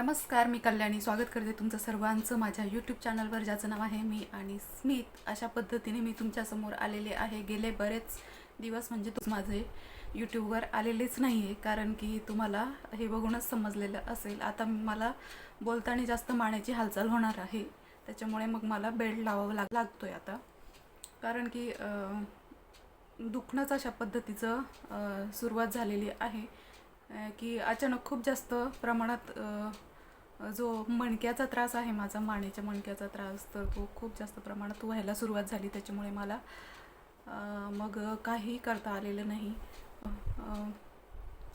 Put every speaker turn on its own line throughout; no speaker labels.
नमस्कार, मी कल्याणी स्वागत करते तुमचं सर्वांचं माझ्या यूट्यूब चॅनलवर, ज्याचं नाव आहे मी आणि स्मित. अशा पद्धतीने मी तुमच्यासमोर आलेले आहे. गेले बरेच दिवस म्हणजे माझे यूट्यूबवर आलेलेच नाही आहे, कारण की तुम्हाला हे बघूनच समजलेलं असेल. आता मला बोलताना जास्त मानेची हालचाल होणार आहे, त्याच्यामुळे मग मला बेल्ट लावावं लागतो आहे आता, कारण की दुखणंच अशा पद्धतीचं सुरुवात झालेली आहे की अचानक खूप जास्त प्रमाणात जो मणक्याचा त्रास आहे माझा, मानेच्या मणक्याचा त्रास, तर तो खूप जास्त प्रमाणात व्हायला सुरुवात झाली. त्याच्यामुळे मला मग काही करता आलेलं नाही.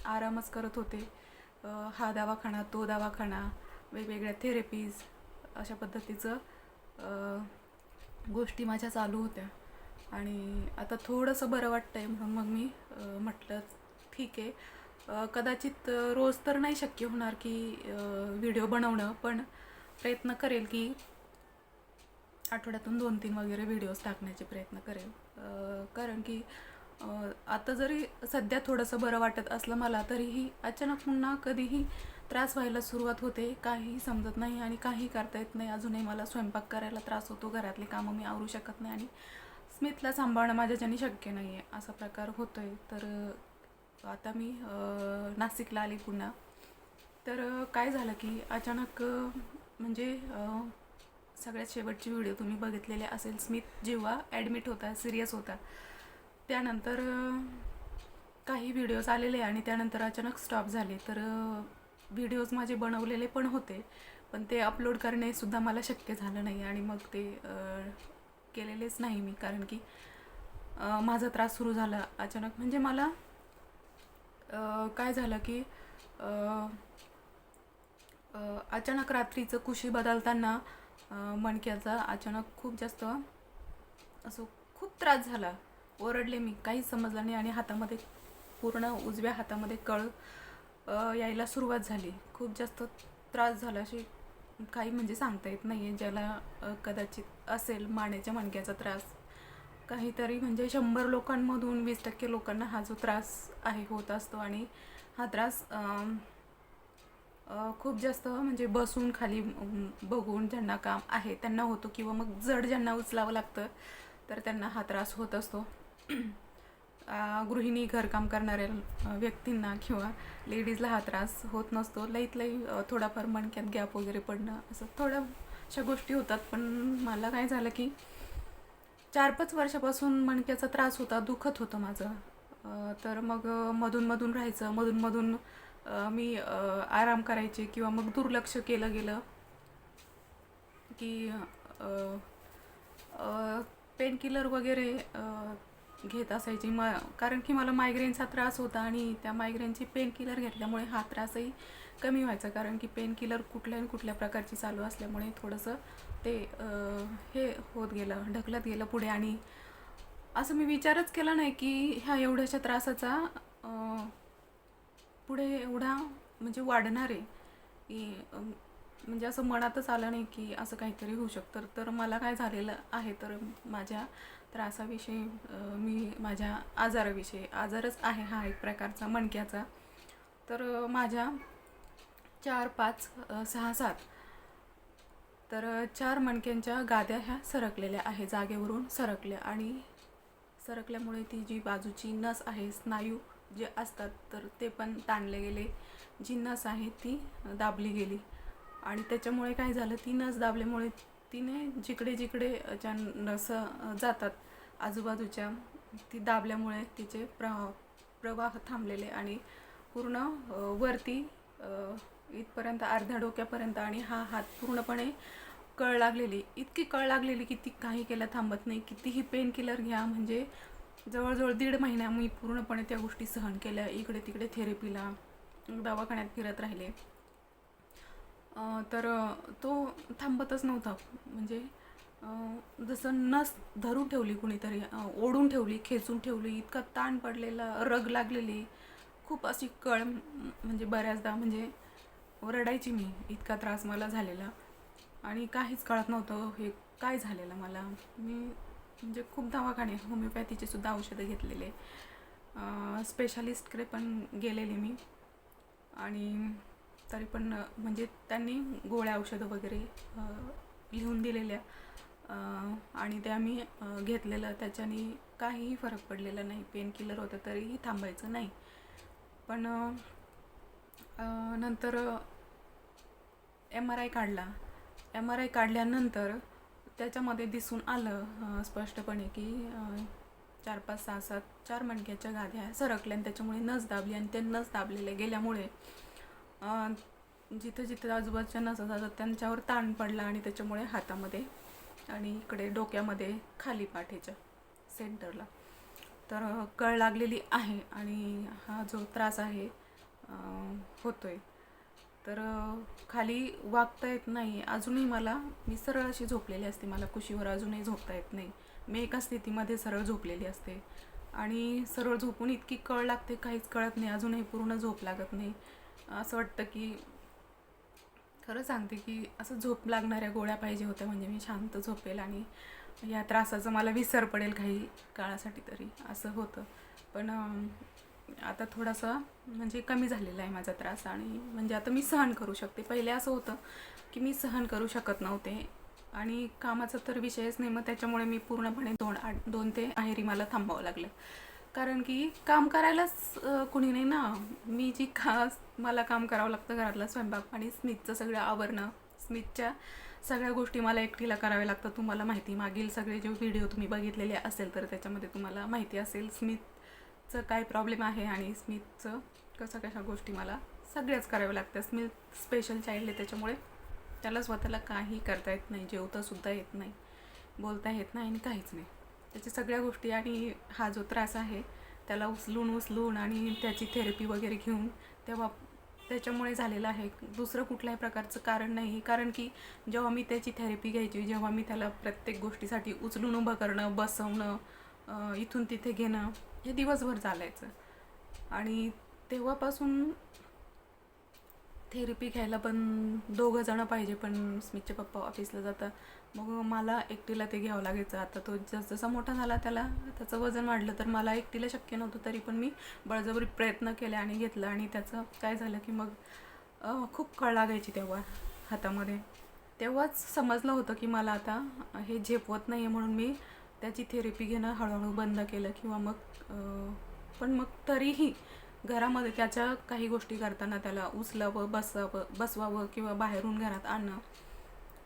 आरामच करत होते. हा दवाखाना, तो दवाखाना, वेगवेगळ्या थेरपीज, अशा पद्धतीचं गोष्टी माझ्या चालू होत्या. आणि आता थोडंसं बरं वाटतं आहे, म्हणून मग मी म्हटलं ठीक आहे, कदाचित रोज तर नाही शक्य होणार की व्हिडिओ बनवणं, पण प्रयत्न करेल की आठवड्यातून 2-3 वगैरे व्हिडिओज टाकण्याचे प्रयत्न करेल. कारण की आता जरी सध्या थोडंसं बरं वाटत असलं मला, तरीही अचानक पुन्हा कधीही त्रास व्हायला सुरुवात होते. काहीही समजत नाही आणि काही करता येत नाही. अजूनही मला स्वयंपाक करायला त्रास होतो, घरातले कामं मी आवरू शकत नाही आणि स्मितला सांभाळणं माझ्याच्याने शक्य नाही आहे, असा प्रकार होतो आहे. तर आता मी नाशिकला आले पुन्हा. तर काय झालं की अचानक म्हणजे सगळ्यात शेवटची व्हिडिओ तुम्ही बघितलेले असेल, स्मित जेव्हा ॲडमिट होता, सिरियस होता, त्यानंतर काही व्हिडिओज आलेले आणि त्यानंतर अचानक स्टॉप झाले. तर व्हिडिओज माझे बनवलेले पण होते, पण ते अपलोड करणेसुद्धा मला शक्य झालं नाही आणि मग ते केलेलेच नाही मी, कारण की माझा त्रास सुरू झाला अचानक. म्हणजे मला काय झालं की अचानक रात्रीचं कुशी बदलताना मणक्याचा अचानक खूप जास्त असं खूप त्रास झाला. ओरडले मी, काहीच समजलं नाही आणि हातामध्ये, पूर्ण उजव्या हातामध्ये कळ यायला सुरुवात झाली. खूप जास्त त्रास झाला, अशी काही म्हणजे सांगता येत नाही आहे. ज्याला कदाचित असेल मानेच्या मणक्याचा त्रास, काहीतरी म्हणजे 100 लोकांमधून 20% लोकांना हा जो त्रास आहे होत असतो. आणि हा त्रास खूप जास्त म्हणजे बसून खाली बघून ज्यांना काम आहे त्यांना होतो, किंवा मग जड ज्यांना उचलावं लागतं तर त्यांना हा त्रास होत असतो. गृहिणी, घरकाम करणाऱ्या व्यक्तींना किंवा लेडीजला हा त्रास होत नसतो. लईत लई थोडाफार मणक्यात गॅप वगैरे पडणं, असं थोड्याशा गोष्टी होतात. पण मला काय झालं की 4-5 वर्षापासून मणक्याचा त्रास होता, दुखत होतं माझं. तर मग मधून राहायचं, मधून मी आराम करायचे, किंवा मग दुर्लक्ष केलं गेलं की पेन किलर वगैरे घेत असायची. कारण की मला मायग्रेनचा त्रास होता आणि त्या मायग्रेनची पेन किलर घेतल्यामुळे हा त्रासही कमी व्हायचा, कारण की पेन किलर कुठल्या प्रकारची चालू असल्यामुळे थोडंसं ते हे होत गेलं, ढकलत गेलं पुढे. आणि असं मी विचारच केला नाही की ह्या एवढ्याशा त्रासाचा पुढे एवढा म्हणजे वाढणार आहे, की म्हणजे असं मनातच आलं नाही की असं काहीतरी होऊ शकतं. तर मला काय झालेलं आहे, तर माझ्या त्रासाविषयी, मी माझ्या आजाराविषयी, आजारच आहे हा एक प्रकारचा मणक्याचा. तर माझ्या 4, 5, 6, 7 तर 4 मणक्यांच्या गाद्या ह्या सरकलेल्या आहे, जागेवरून सरकल्या. आणि सरकल्यामुळे ती जी बाजूची नस आहे, स्नायू जे असतात, तर ते पण ताणले गेले. जी नस आहे ती दाबली गेली आणि त्याच्यामुळे काय झालं, ती नस दाबल्यामुळे तिने जिकडे ज्या नस जातात आजूबाजूच्या, ती दाबल्यामुळे तिचे प्रवाह थांबलेले आणि पूर्ण वरती इथपर्यंत, अर्ध्या डोक्यापर्यंत, आणि हा हात पूर्णपणे कळ लागलेली, इतकी कळ लागलेली की ती काही केलं थांबत नाही. कितीही पेन किलर घ्या, म्हणजे जवळजवळ 1.5 महिना मी पूर्णपणे त्या गोष्टी सहन केल्या. इकडे तिकडे थेरपीला, दवाखान्यात फिरत राहिले. तर तो थांबतच नव्हता. म्हणजे जसं नस धरून ठेवली कुणीतरी, ओढून ठेवली, खेचून ठेवली, इतका ताण पडलेला, रग लागलेली, खूप अशी कळ, म्हणजे बऱ्याचदा म्हणजे रडायची मी, इतका त्रास मला झालेला. आणि काहीच कळत नव्हतं हे काय झालेलं मला. मी म्हणजे खूप दवाखाने, होमिओपॅथीचे सुद्धा औषधं घेतलेले, स्पेशालिस्टकडे पण गेलेले मी. आणि तरी पण म्हणजे त्यांनी गोळ्या औषधं वगैरे लिहून दिलेल्या आणि त्या मी घेतलेलं. त्याच्याने काहीही फरक पडलेला नाही. पेन किलर होतं तरीही थांबायचं नाही. पण नंतर MRI काढला. MRI काढल्यानंतर त्याच्यामध्ये दिसून आलं स्पष्टपणे की 4, 5, 6, 7 4 मणक्याच्या गाद्या सरकल्या आणि त्याच्यामुळे नस दाबली आणि ते नस दाबलेले गेल्यामुळे जिथं जिथं आजूबाजूच्या नसा जातात त्यांच्यावर ताण पडला आणि त्याच्यामुळे हातामध्ये आणि इकडे डोक्यामध्ये खाली पाठीच्या सेंटरला तर कळ लागलेली आहे आणि हा जो त्रास आहे होतोय. तर खाली वाकता येत नाही. अजूनही मी सरळ अशी झोपलेली असते. मला कुशीवर अजूनही झोपता येत नाही. मी एका स्थितीमध्ये सरळ झोपलेली असते आणि सरळ झोपून इतकी कळ लागते काहीच कळत नाही. अजूनही पूर्ण झोप लागत नाही. असं वाटतं की खरं सांगते की असं झोप लागणाऱ्या गोळ्या पाहिजे होत्या म्हणजे मी शांत झोपेल आणि या त्रासाचा मला विसर पडेल काही काळासाठी तरी असं होतं. पण आता थोडासा म्हणजे कमी झालेला आहे माझा त्रास आणि म्हणजे आता मी सहन करू शकते. पहिले असं होतं की मी सहन करू शकत नव्हते आणि कामाचा तर विषयच नाही. मग त्याच्यामुळे मी पूर्णपणे 2 ते आहेरी मला थांबावं लागलं. कारण की काम करायलाच कुणी नाही ना. मी मला काम करावं लागतं घरातलं स्वयंपाक आणि स्मितचं सगळं आवरणं. स्मितच्या सगळ्या गोष्टी मला एकटीला कराव्या लागतात. तुम्हाला माहिती मागील सगळे जे व्हिडिओ तुम्ही बघितलेले असेल तर त्याच्यामध्ये तुम्हाला माहिती असेल स्मितचं काय प्रॉब्लेम आहे आणि स्मितचं कशा गोष्टी मला सगळ्याच कराव्या लागतात. स्मित स्पेशल चाइल्ड आहे त्याच्यामुळे त्याला स्वतःला काही करता येत नाही. जेवतासुद्धा येत नाही, बोलता येत नाही आणि काहीच नाही. त्याच्या सगळ्या गोष्टी आणि हा जो त्रास आहे त्याला उचलून आणि त्याची थेरपी वगैरे घेऊन तेव्हा त्याच्यामुळे झालेलं आहे. दुसरं कुठल्याही प्रकारचं कारण नाही. कारण की जेव्हा मी त्याची थेरपी घ्यायची, जेव्हा मी त्याला प्रत्येक गोष्टीसाठी उचलून उभं करणं, बसवणं, इथून तिथे घेणं हे दिवसभर चालायचं आणि तेव्हापासून थेरपी घ्यायला पण 2 जणं पाहिजे. पण स्मितचे पप्पा ऑफिसला जातात. मग मला एकटीला ते घ्यावं लागायचं. आता तो जसा मोठा झाला त्याचं वजन वाढलं तर मला एकटीला शक्य नव्हतं. तरी पण मी बळजबरी प्रयत्न केले आणि घेतलं आणि त्याचं काय झालं की मग खूप कळ लागायची तेव्हा हातामध्ये. तेव्हाच समजलं होतं की मला आता हे झेपवत नाही आहे म्हणून मी त्याची थेरपी घेणं हळूहळू बंद केलं किंवा मग पण मग तरीही घरामध्ये त्याच्या काही गोष्टी करताना त्याला उचलावं, बसवावं किंवा बाहेरून घरात आणणं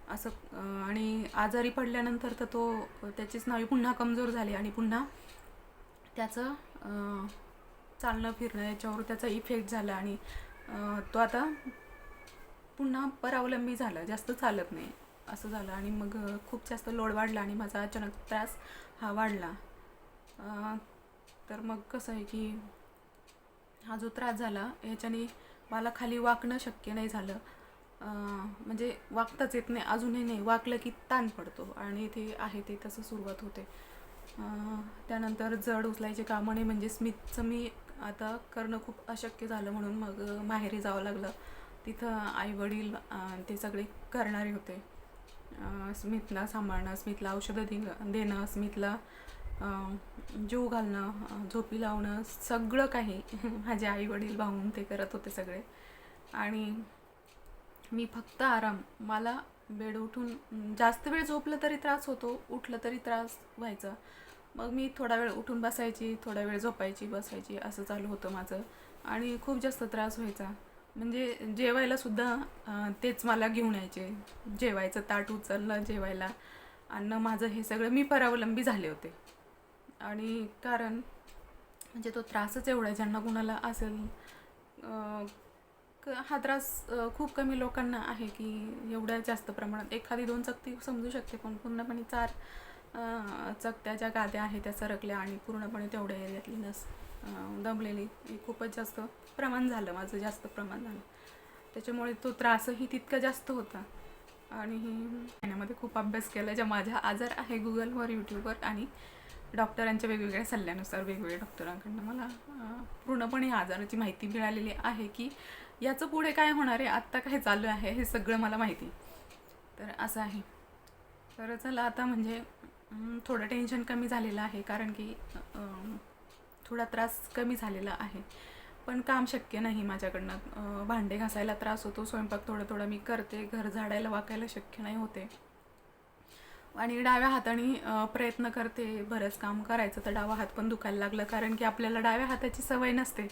असं आणि आजारी पडल्यानंतर तर त्याची स्नायू पुन्हा कमजोर झाली आणि पुन्हा त्याचं चालणं फिरणं याच्यावर त्याचा इफेक्ट झाला आणि तो आता पुन्हा परावलंबी झाला, जास्त चालत नाही असं झालं आणि मग खूप जास्त लोड वाढला आणि माझा अचानक त्रास हा वाढला. तर मग कसं आहे की हा जो त्रास झाला ह्याच्याने मला खाली वाकणं शक्य नाही झालं. म्हणजे वाकताच येत नाही, अजूनही नाही. वाकलं की ताण पडतो आणि ते तसं सुरुवात होते. त्यानंतर जड उचलायचे कामं नाही म्हणजे स्मितचं मी आता करणं खूप अशक्य झालं म्हणून मग माहेरी जावं लागलं. तिथं आईवडील ते सगळे करणारे होते. स्मितला सांभाळणं, स्मितला औषधं देणं, स्मितला जेवू घालणं, झोपी लावणं सगळं काही माझे आईवडील भाऊन ते करत होते सगळे आणि मी फक्त आराम. मला बेड उठून जास्त वेळ झोपलं तरी त्रास होतो, उठलं तरी त्रास व्हायचा. मग मी थोडा वेळ उठून बसायची, थोडा वेळ झोपायची, बसायची असं चालू होतं माझं आणि खूप जास्त त्रास व्हायचा. म्हणजे जेवायलासुद्धा तेच मला घेऊन यायचे. जेवायचं ताट उचलणं, जेवायला आणणं माझं हे सगळं मी परावलंबी झाले होते आणि कारण म्हणजे तो त्रासच एवढा आहे ज्यांना कुणाला असेल. हा त्रास खूप कमी लोकांना आहे की एवढ्या जास्त प्रमाणात. 1-2 चकती समजू शकते पण पूर्णपणे 4 चकत्या ज्या गाद्या आहेत त्या सरकल्या आणि पूर्णपणे तेवढ्या एरियातली नस दबलेली. खूपच जास्त प्रमाण झालं माझं, जास्त प्रमाण झालं. त्याच्यामुळे तो त्रासही तितका जास्त होता आणि महिन्यामध्ये खूप अभ्यास केला. ज्या माझ्या आजार आहे गुगलवर, यूट्यूबवर आणि डॉक्टरांच्या वेगवेगळ्या सल्ल्यानुसार वेगवेगळ्या डॉक्टरांकडनं मला पूर्णपणे आजाराची माहिती मिळालेली आहे की याचं पुढे काय होणार आहे, आत्ता काय चालू आहे हे सगळं मला माहिती. तर असं आहे. तर चला आता म्हणजे थोडं टेन्शन कमी झालेलं आहे कारण की थोडा त्रास कमी झालेला आहे. पण काम शक्य नाही माझ्याकडनं. भांडे घासायला त्रास होतो, स्वयंपाक थोडं थोडं मी करते, घर झाडायला वाकायला शक्य नाही होते. आणि डाव्या हाताने प्रयत्न करते बरंच काम करायचं, तर डावा हात पण दुखायला लागला, कारण की आपल्याला डाव्या हाताची सवय नसते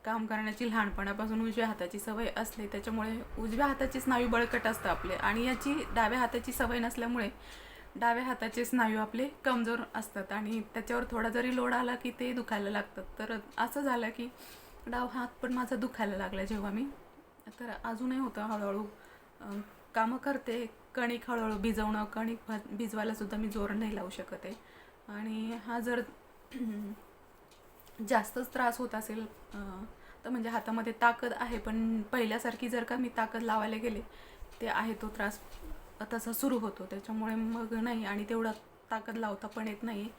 काम करण्याची. लहानपणापासून उजव्या हाताची सवय असते, त्याच्यामुळे उजव्या हाताची स्नायू बळकट असतं आपले, आणि याची डाव्या हाताची सवय नसल्यामुळे डाव्या हाताचे स्नायू आपले कमजोर असतात, आणि त्याच्यावर थोडा जरी लोड आला की ते दुखायला लागतात. तर असं झालं की डावा हात पण माझा दुखायला लागला जेव्हा मी, तर अजूनही होतं. हळूहळू कामं करते. कणिक हळूहळू भिजवणं, कणिक भिजवायला सुद्धा मी जोर नाही लावू शकत आहे. आणि हा जर जास्तच त्रास होत असेल तर म्हणजे हातामध्ये ताकद आहे, पण पहिल्यासारखी जर का मी ताकद लावायला गेले ते आहे तो त्रास तसा सुरू होतो, त्याच्यामुळे मग नाही. आणि तेवढा ताकद लावता पण येत नाही.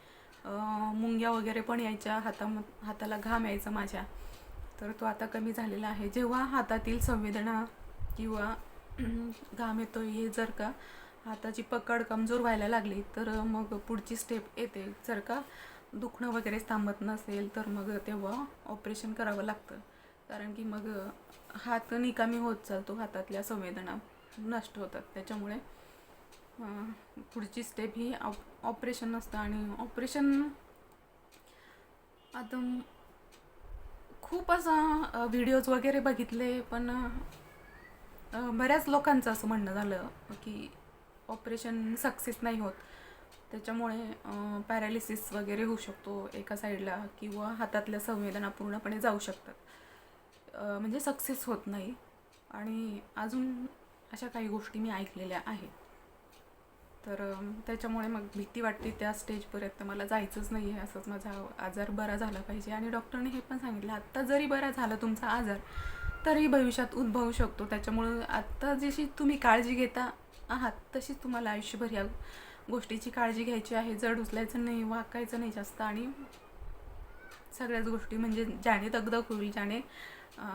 मुंग्या वगैरे पण यायच्या, हाताला घाम यायचा माझ्या, तर तो आता कमी झालेला आहे. जेव्हा हातातील संवेदना किंवा घाम येतो हे जर का हाताची पकड कमजोर व्हायला लागली तर मग पुढची स्टेप येते. जर का दुखणं वगैरे थांबत नसेल तर मग तेव्हा ऑपरेशन करावं लागतं, कारण की मग हात निकामी होत चालतो, हातातल्या संवेदना नष्ट होतात. त्याच्यामुळे पुढची स्टेप ही ऑपरेशन असतं. आणि ऑपरेशन आता खूप असा व्हिडिओज वगैरे बघितले, पण बऱ्याच लोकांचं असं म्हणणं झालं की ऑपरेशन सक्सेस नाही होत, त्याच्यामुळे पॅरालिसिस वगैरे होऊ शकतो एका साईडला, किंवा हातातल्या संवेदना पूर्णपणे जाऊ शकतात, म्हणजे सक्सेस होत नाही. आणि अजून अशा काही गोष्टी मी ऐकलेल्या आहेत. तर त्याच्यामुळे मग भीती वाटते त्या स्टेजपर्यंत मला जायचंच नाही आहे. असंच माझा आजार बरा झाला पाहिजे. आणि डॉक्टरने हे पण सांगितलं, आत्ता जरी बरा झाला तुमचा आजार तरी भविष्यात उद्भवू शकतो, त्याच्यामुळं आत्ता जशी तुम्ही काळजी घेता आहात तशीच तुम्हाला आयुष्यभर या गोष्टीची काळजी घ्यायची आहे. जड उचलायचं नाही, वाकायचं नाही जास्त, आणि सगळ्याच गोष्टी म्हणजे ज्याने दगदग होईल, ज्याने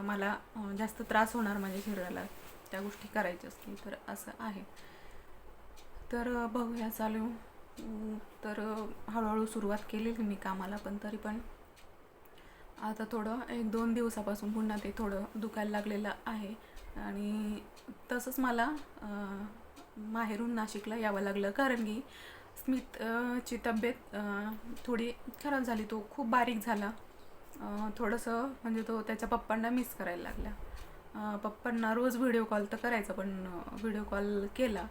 मला जास्त त्रास होणार माझ्या शरीराला, त्या गोष्टी करायच्या असतील, तर असं आहे. तर बघूया चालू. तर हळूहळू सुरुवात केलेली मी कामाला, पण तरी पण आता थोडं 1-2 दिवसापासून पुन्हा ते थोडं दुखायला लागलेलं आहे. आणि तसंच मला माहेरून नाशिकला यावं लागलं, कारण की स्मितची तब्येत थोडी खराब झाली. तो खूप बारीक झाला, थोडंसं म्हणजे तो त्याच्या पप्पांना मिस करायला लागला. पप्पांना रोज व्हिडिओ कॉल तर करायचा, पण व्हिडिओ कॉल केला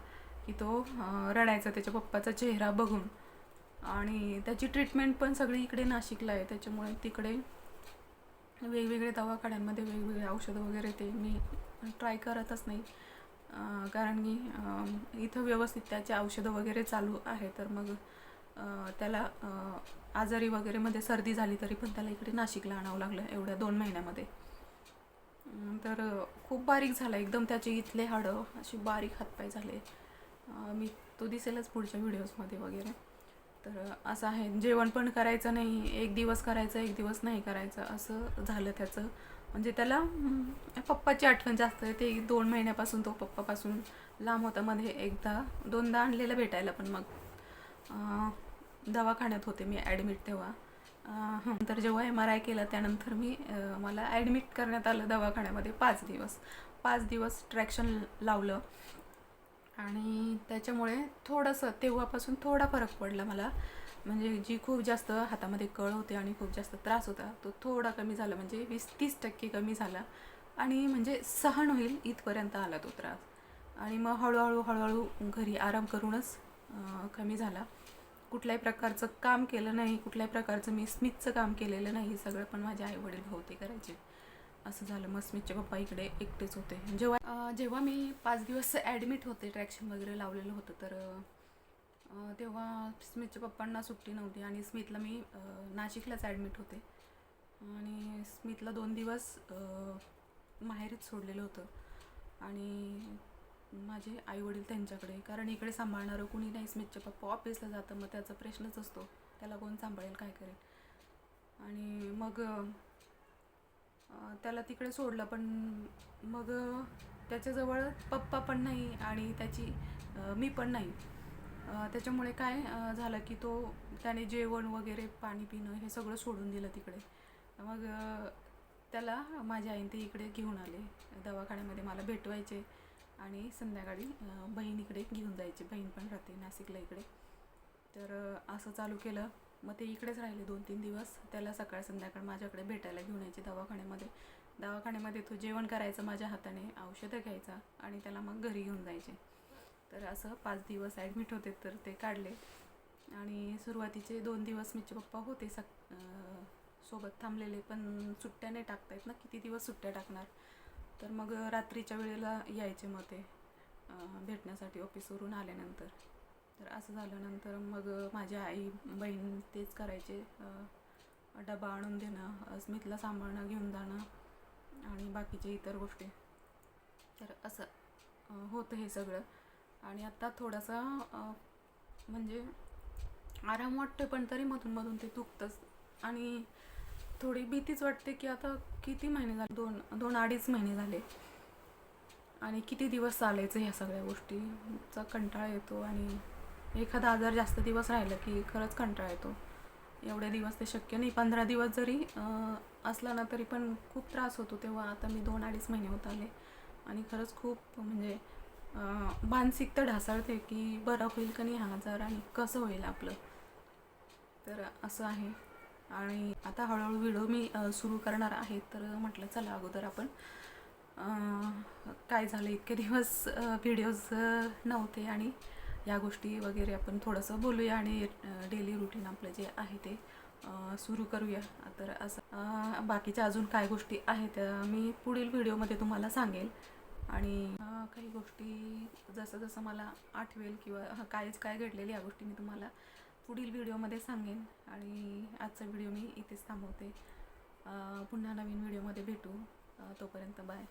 की तो रडायचा त्याच्या पप्पाचा चेहरा बघून. आणि त्याची ट्रीटमेंट पण सगळी इकडे नाशिकला आहे, त्याच्यामुळे तिकडे वेगवेगळे दवाखान्यांमध्ये वेगवेगळे औषधं वगैरे ते मी ट्राय करतच नाही, कारण की इथं व्यवस्थित त्याचे औषधं वगैरे चालू आहे. तर मग त्याला आजारी वगैरे मध्ये सर्दी झाली तरी पण त्याला इकडे नाशिकला आणावं लागलं एवढ्या 2 महिन्यामध्ये. तर खूप बारीक झाला एकदम, त्याचे इथले हाडं अशी बारीक हातपाय झाले. मी तो दिसेलच पुढच्या व्हिडिओजमध्ये वगैरे. तर असं आहे, जेवण पण करायचं नाही, एक दिवस करायचं एक दिवस नाही करायचं, असं झालं त्याचं. म्हणजे त्याला पप्पाची आठवण जास्त येते. 2 महिन्यापासून तो पप्पापासून लांब होता. मध्ये 1-2दा आणलेलं भेटायला, पण मग दवाखान्यात होते मी ॲडमिट तेव्हा. नंतर जेव्हा MRI केला त्यानंतर मला ॲडमिट करण्यात आलं दवाखान्यामध्ये 5 दिवस ट्रॅक्शन लावलं. आणि त्याच्यामुळे थोडंसं तेव्हापासून थोडा फरक पडला मला, म्हणजे जी खूप जास्त हातामध्ये कळ होते आणि खूप जास्त त्रास होता तो थोडा कमी झाला, म्हणजे 20-30% कमी झाला. आणि म्हणजे सहन होईल इथपर्यंत आला तो त्रास. आणि मग हळूहळू घरी आराम करूनच कमी झाला. कुठल्याही प्रकारचं काम केलं नाही, कुठल्याही प्रकारचं मी स्मितचं काम केलेलं नाही, सगळं पण माझे आईवडील होते करायचे, असं झालं. मग स्मितचे पप्पा इकडे एकटेच होते. जेव्हा मी 5 दिवस ॲडमिट होते, ट्रॅक्शन वगैरे लावलेलं होतं, तर तेव्हा स्मितच्या पप्पांना सुट्टी नव्हती आणि स्मितला मी नाशिकलाच ॲडमिट होते. आणि स्मितला 2 दिवस माहेरीच सोडलेलं होतं. आणि माझे आईवडील त्यांच्याकडे, कारण इकडे सांभाळणारं कुणी नाही. स्मितचे पप्पा ऑफिसला जातं, मग त्याचा प्रश्नच असतो, त्याला कोण सांभाळेल, काय करेल. आणि मग त्याला तिकडे सोडलं, पण मग त्याच्याजवळ पप्पा पण नाही आणि मी पण नाही. त्याच्यामुळे काय झालं की त्याने जेवण वगैरे, पाणी पिणं हे सगळं सोडून दिलं तिकडे. मग त्याला माझ्या आईने ते इकडे घेऊन आले दवाखान्यामध्ये, मला भेटवायचे आणि संध्याकाळी बहिणीकडे घेऊन जायचे. बहीण पण राहते नाशिकला इकडे. तर असं चालू केलं. मग ते इकडेच राहिले 2-3 दिवस. त्याला सकाळ संध्याकाळ माझ्याकडे भेटायला घेऊन यायचे दवाखान्यामध्ये. दवाखान्यामध्ये तो जेवण करायचं माझ्या हाताने, औषधं घ्यायचा आणि त्याला मग घरी घेऊन जायचे. तर असं 5 दिवस ॲडमिट होते, तर ते काढले. आणि सुरुवातीचे 2 दिवस मिचे पप्पा होते सोबत थांबलेले, पण सुट्ट्या नाही टाकता येत ना, किती दिवस सुट्ट्या टाकणार. तर मग रात्रीच्या वेळेला यायचे मग ते भेटण्यासाठी ऑफिसवरून आल्यानंतर. तर असं झाल्यानंतर मग माझी आई बहीण तेच करायचे, डबा आणून देणं, स्मितला सांभाळणं, घेऊन जाणं आणि बाकीचे इतर गोष्टी. तर असं होतं हे सगळं. आणि आता थोडासा म्हणजे आराम वाटतो, पण तरी मधून मधून ते दुखतंच. आणि थोडी भीतीच वाटते की आता किती महिने झाले, 2-2.5 महिने झाले आणि किती दिवस चालायचं ह्या सगळ्या गोष्टीचा कंटाळा येतो. आणि एखादा आजार जास्त दिवस राहिला की खरंच कंटाळा येतो. एवढे दिवस ते शक्य नाही. 15 दिवस जरी असला ना तरी पण खूप त्रास होतो. तेव्हा आता मी 2-2.5 महिने होत आले आणि खरंच खूप म्हणजे मानसिकता ढासळते की बरं होईल का नाही हा आजार आणि कसं होईल आपलं. तर असं आहे. आणि आता हळूहळू व्हिडिओ मी सुरू करणार आहे. तर म्हटलं चला अगोदर आपण काय झालं इतके दिवस व्हिडिओज नव्हते आणि या गोष्टी वगैरे आपण थोडंसं बोलूया आणि डेली रुटीन आपलं जे आहे ते सुरू करूया. तर असं बाकीच्या अजून काय गोष्टी आहेत त्या मी पुढील व्हिडिओमध्ये तुम्हाला सांगेल. आणि काही गोष्टी जसं जसं मला आठवेल किंवा काय घडलेली या गोष्टी मी तुम्हाला पुढील व्हिडिओमध्ये सांगेन. आणि आजचा व्हिडिओ मी इथेच थांबवते. पुन्हा नवीन व्हिडिओमध्ये भेटू. तोपर्यंत बाय.